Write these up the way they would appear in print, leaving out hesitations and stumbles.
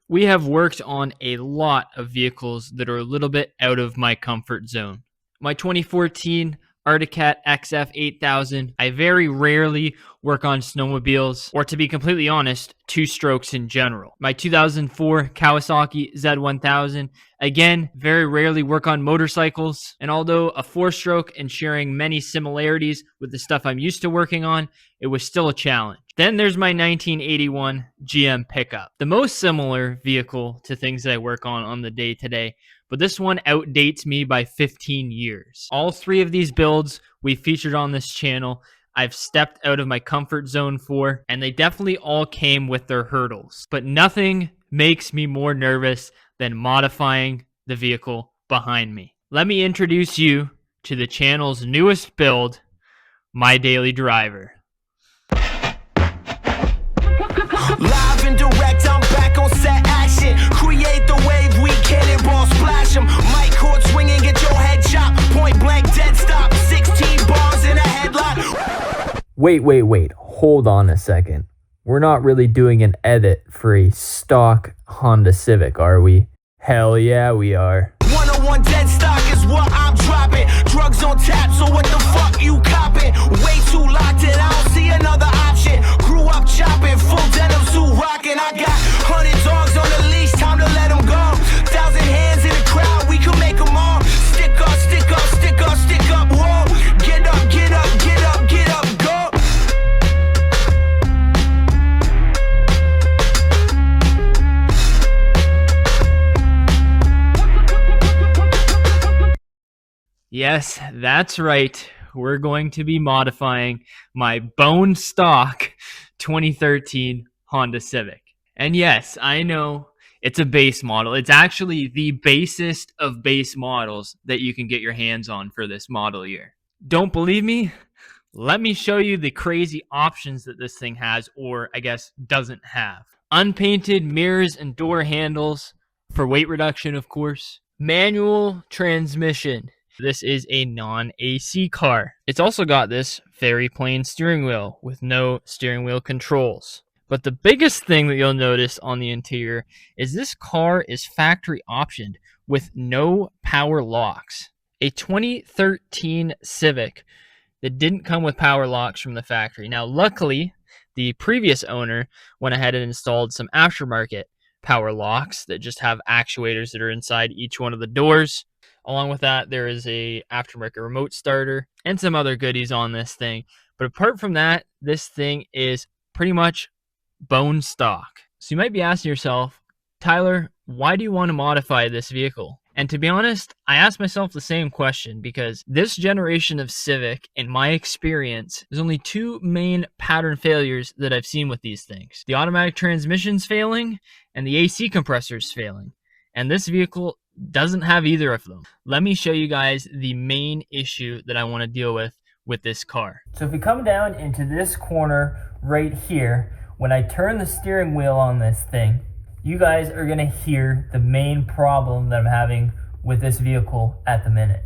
We have worked on a lot of vehicles that are a little bit out of my comfort zone. My 2014 Arctic Cat XF 8000, I very rarely work on snowmobiles, or to be completely honest, two-strokes in general. My 2004 Kawasaki Z1000, again, very rarely work on motorcycles, and although a four-stroke and sharing many similarities with the stuff I'm used to working on, it was still a challenge. Then there's my 1981 GM pickup, the most similar vehicle to things that I work on the day-to-day, but this one outdates me by 15 years. All three of these builds we featured on this channel, I've stepped out of my comfort zone for, and they definitely all came with their hurdles. But nothing makes me more nervous than modifying the vehicle behind me. Let me introduce you to the channel's newest build, my daily driver. Live and direct, I'm back on set action. Create the wave, we cannonball splash them. Mic cord swinging, get your head chopped. Point blank, dead stop. 16 bars in a headlock. Wait. Hold on a second. We're not really doing an edit for a stock Honda Civic, are we? Hell yeah, we are. 101 dead stock is what I'm dropping. Drugs on tap, so what the fuck you copping? Way too locked in, I don't see another option. Grew up chopping, full denim suit rocking. I got 100 dogs on the leash, time to let them go. 1,000 hands in the crowd, we can make them all. Stick up, stick up, stick up, stick up, whoa. Get up, get up, get up, get up, go. Yes, that's right. We're going to be modifying my bone stock 2013 Honda Civic. And yes, I know it's a base model. It's actually the basest of base models that you can get your hands on for this model year. Don't believe me? Let me show you the crazy options that this thing has, or I guess doesn't have. Unpainted mirrors and door handles for weight reduction, of course. Manual transmission. This is a non-AC car. It's also got this very plain steering wheel with no steering wheel controls. But the biggest thing that you'll notice on the interior is this car is factory optioned with no power locks. A 2013 Civic that didn't come with power locks from the factory. Now, luckily, the previous owner went ahead and installed some aftermarket power locks that just have actuators that are inside each one of the doors. Along with that, there is a aftermarket remote starter and some other goodies on this thing. But apart from that, this thing is pretty much bone stock. So you might be asking yourself, Tyler, why do you want to modify this vehicle? And to be honest, I asked myself the same question because this generation of Civic, in my experience, there's only two main pattern failures that I've seen with these things. The automatic transmission's failing and the AC compressor's failing. And this vehicle doesn't have either of them. Let me show you guys the main issue that I want to deal with this car. So if we come down into this corner right here, when I turn the steering wheel on this thing, you guys are going to hear the main problem that I'm having with this vehicle at the minute.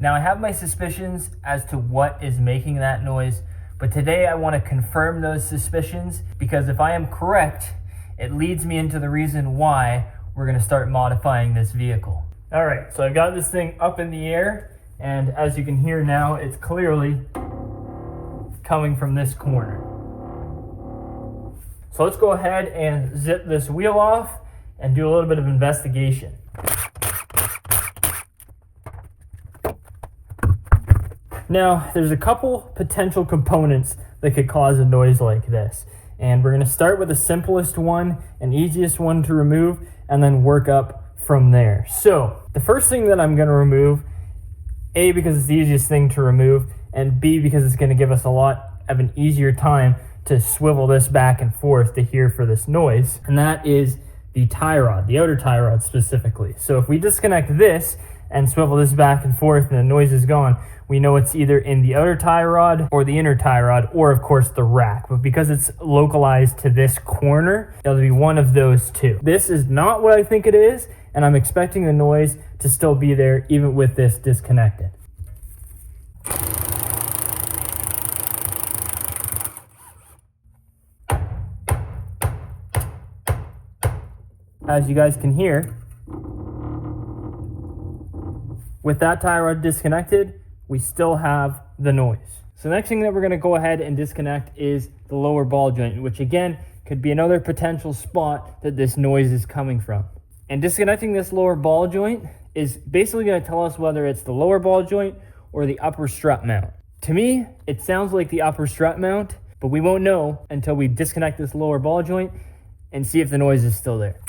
Now, I have my suspicions as to what is making that noise, but today I want to confirm those suspicions because if I am correct, it leads me into the reason why we're going to start modifying this vehicle. All right, so I've got this thing up in the air, and as you can hear now, it's clearly coming from this corner. So let's go ahead and zip this wheel off and do a little bit of investigation. Now, there's a couple potential components that could cause a noise like this. And we're going to start with the simplest one and easiest one to remove and then work up from there. So, the first thing that I'm going to remove, A, because it's the easiest thing to remove, and B, because it's going to give us a lot of an easier time to swivel this back and forth to hear for this noise. And that is the tie rod, the outer tie rod specifically. So if we disconnect this and swivel this back and forth and the noise is gone, we know it's either in the outer tie rod or the inner tie rod, or of course the rack. But because it's localized to this corner, it'll be one of those two. This is not what I think it is, and I'm expecting the noise to still be there even with this disconnected. As you guys can hear, with that tie rod disconnected, we still have the noise. So the next thing that we're going to go ahead and disconnect is the lower ball joint, which again could be another potential spot that this noise is coming from. And disconnecting this lower ball joint is basically going to tell us whether it's the lower ball joint or the upper strut mount. To me, it sounds like the upper strut mount, but we won't know until we disconnect this lower ball joint and see if the noise is still there.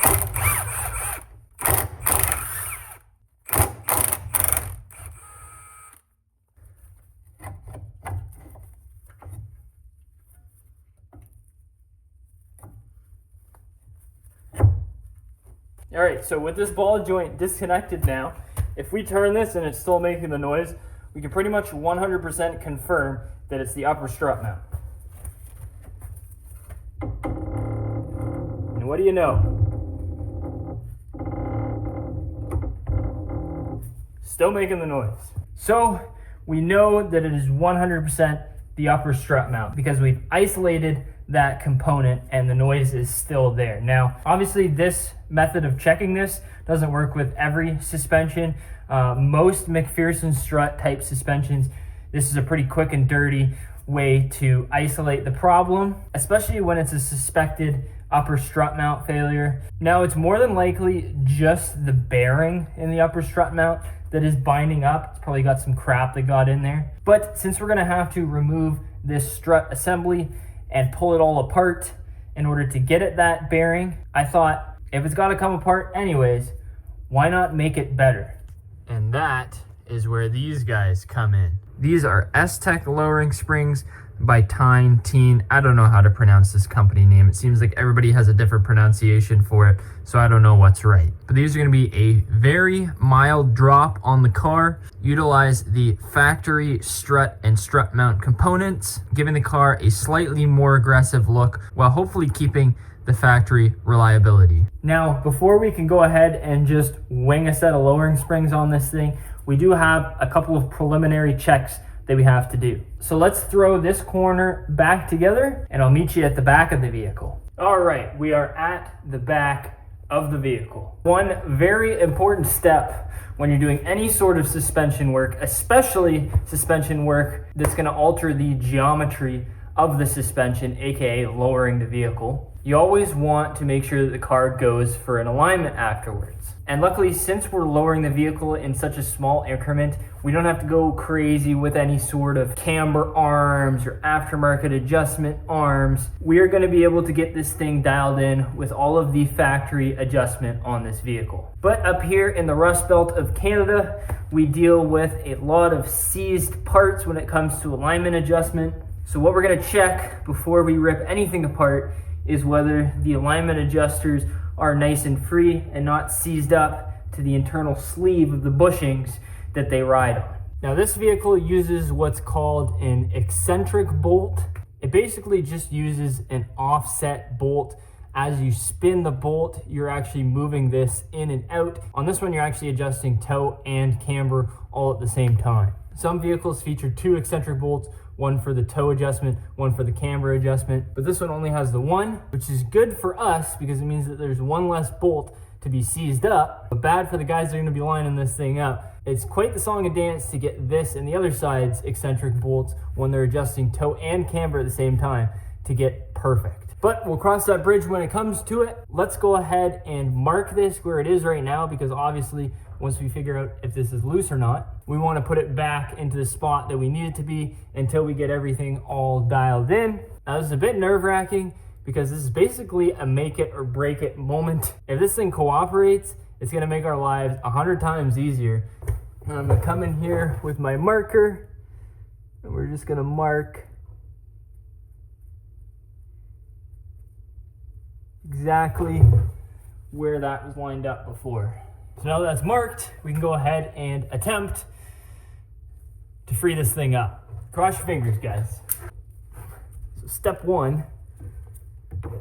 All right, so with this ball joint disconnected now, if we turn this and it's still making the noise, we can pretty much 100% confirm that it's the upper strut mount. And what do you know? Still making the noise. So we know that it is 100% the upper strut mount because we've isolated that component and the noise is still there. Now, obviously this method of checking this doesn't work with every suspension. Most McPherson strut type suspensions, this is a pretty quick and dirty way to isolate the problem, especially when it's a suspected upper strut mount failure. Now, it's more than likely just the bearing in the upper strut mount that is binding up. It's probably got some crap that got in there. But since we're gonna have to remove this strut assembly and pull it all apart in order to get at that bearing, I thought if it's gotta come apart anyways, why not make it better? And that is where these guys come in. These are S-Tech lowering springs by Teen. I don't know how to pronounce this company name. It seems like everybody has a different pronunciation for it, so I don't know what's right. But these are going to be a very mild drop on the car. Utilize the factory strut and strut mount components, giving the car a slightly more aggressive look while hopefully keeping the factory reliability. Now, before we can go ahead and just wing a set of lowering springs on this thing, we do have a couple of preliminary checks that we have to do. So let's throw this corner back together and I'll meet you at the back of the vehicle. All right, we are at the back of the vehicle. One very important step when you're doing any sort of suspension work, especially suspension work that's gonna alter the geometry of the suspension, aka lowering the vehicle, you always want to make sure that the car goes for an alignment afterwards. And luckily, since we're lowering the vehicle in such a small increment, we don't have to go crazy with any sort of camber arms or aftermarket adjustment arms. We are going to be able to get this thing dialed in with all of the factory adjustment on this vehicle. But up here in the Rust Belt of Canada, we deal with a lot of seized parts when it comes to alignment adjustment. So what we're going to check before we rip anything apart is whether the alignment adjusters are nice and free and not seized up to the internal sleeve of the bushings that they ride on. Now, this vehicle uses what's called an eccentric bolt. It basically just uses an offset bolt. As you spin the bolt, you're actually moving this in and out. On this one, you're actually adjusting toe and camber all at the same time. Some vehicles feature two eccentric bolts, one for the toe adjustment, one for the camber adjustment, but this one only has the one, which is good for us because it means that there's one less bolt to be seized up, but bad for the guys that are gonna be lining this thing up. It's quite the song and dance to get this and the other side's eccentric bolts when they're adjusting toe and camber at the same time to get perfect. But we'll cross that bridge when it comes to it. Let's go ahead and mark this where it is right now, because obviously once we figure out if this is loose or not, we want to put it back into the spot that we need it to be until we get everything all dialed in. Now, this is a bit nerve-wracking because this is basically a make it or break it moment. If this thing cooperates, it's going to make our lives 100 times easier. And I'm going to come in here with my marker and we're just going to mark exactly where that was lined up before. So now that that's marked, we can go ahead and attempt to free this thing up. Cross your fingers, guys. So step one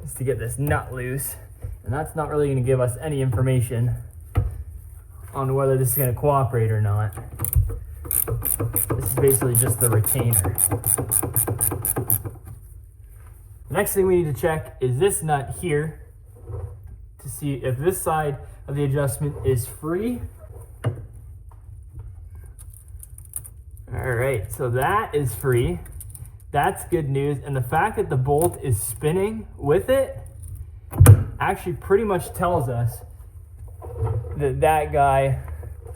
is to get this nut loose, and that's not really going to give us any information on whether this is going to cooperate or not. This is basically just the retainer. The next thing we need to check is this nut here to see if this side of the adjustment is free. All right, so that is free. That's good news. And the fact that the bolt is spinning with it actually pretty much tells us that that guy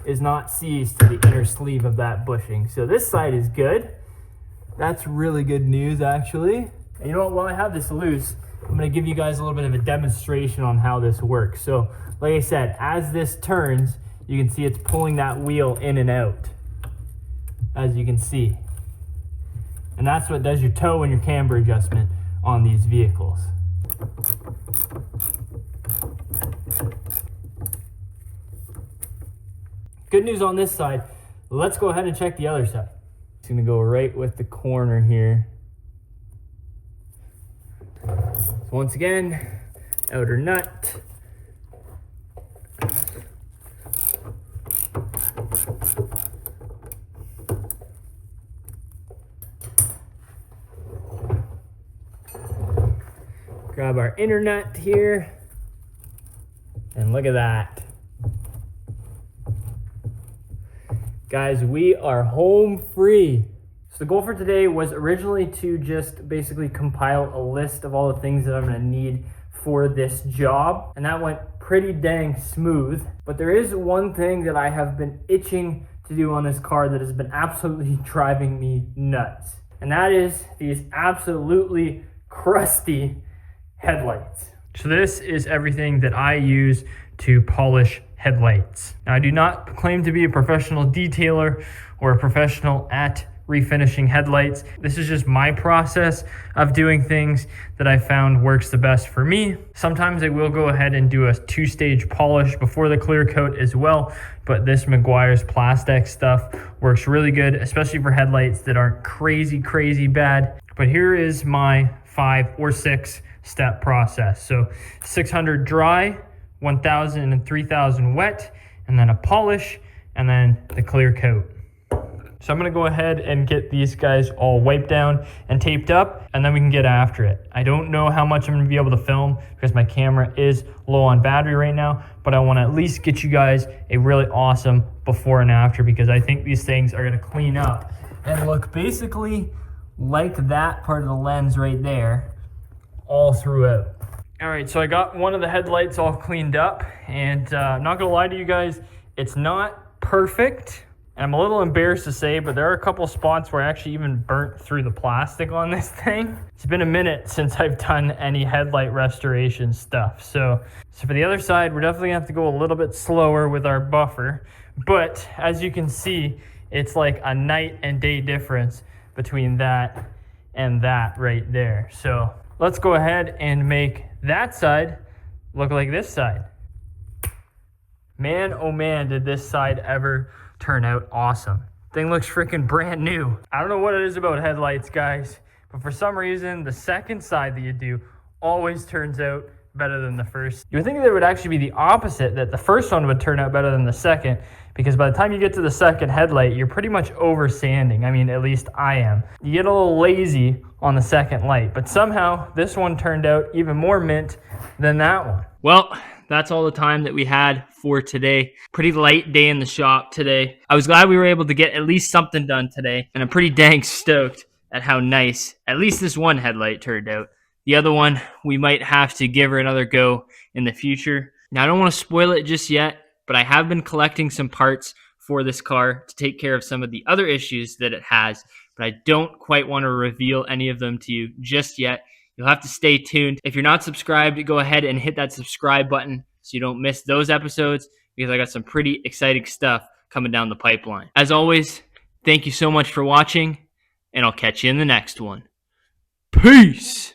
is not seized to the inner sleeve of that bushing. So this side is good. That's really good news, actually. And you know what, while I have this loose, I'm gonna give you guys a little bit of a demonstration on how this works. So like I said, as this turns, you can see it's pulling that wheel in and out, as you can see. And that's what does your toe and your camber adjustment on these vehicles. Good news on this side. Let's go ahead and check the other side. It's gonna go right with the corner here. So once again, outer nut. Grab our inner nut here, and look at that. Guys, we are home free. So the goal for today was originally to just basically compile a list of all the things that I'm gonna need for this job, and that went pretty dang smooth. But there is one thing that I have been itching to do on this car that has been absolutely driving me nuts, and that is these absolutely crusty headlights. So this is everything that I use to polish headlights. Now, I do not claim to be a professional detailer or a professional at refinishing headlights. This is just my process of doing things that I found works the best for me. Sometimes I will go ahead and do a 2-stage polish before the clear coat as well, but this Meguiar's Plastex stuff works really good, especially for headlights that aren't crazy bad. But here is my 5 or 6 step process. So 600 dry, 1000 and 3000 wet, and then a polish, and then the clear coat. So I'm gonna go ahead and get these guys all wiped down and taped up, and then we can get after it. I don't know how much I'm gonna be able to film because my camera is low on battery right now, but I wanna at least get you guys a really awesome before and after, because I think these things are gonna clean up and look basically like that part of the lens right there all throughout. All right, so I got one of the headlights all cleaned up, and I'm not gonna lie to you guys, it's not perfect. And I'm a little embarrassed to say, but there are a couple spots where I actually even burnt through the plastic on this thing. It's been a minute since I've done any headlight restoration stuff. So for the other side, we're definitely gonna have to go a little bit slower with our buffer. But as you can see, it's like a night and day difference between that and that right there. So let's go ahead and make that side look like this side. Man, oh man, did this side ever turn out awesome. Thing looks freaking brand new. I don't know what it is about headlights, guys, but for some reason, the second side that you do always turns out better than the first. You would think that it would actually be the opposite, that the first one would turn out better than the second, because by the time you get to the second headlight, you're pretty much over sanding. I mean, at least I am. You get a little lazy on the second light, but somehow this one turned out even more mint than that one. Well, that's all the time that we had for today. Pretty light day in the shop today. I was glad we were able to get at least something done today, and I'm pretty dang stoked at how nice at least this one headlight turned out. The other one, we might have to give her another go in the future. Now, I don't want to spoil it just yet, but I have been collecting some parts for this car to take care of some of the other issues that it has, but I don't quite want to reveal any of them to you just yet. You'll have to stay tuned. If you're not subscribed, go ahead and hit that subscribe button so you don't miss those episodes, because I got some pretty exciting stuff coming down the pipeline. As always, thank you so much for watching, and I'll catch you in the next one. Peace!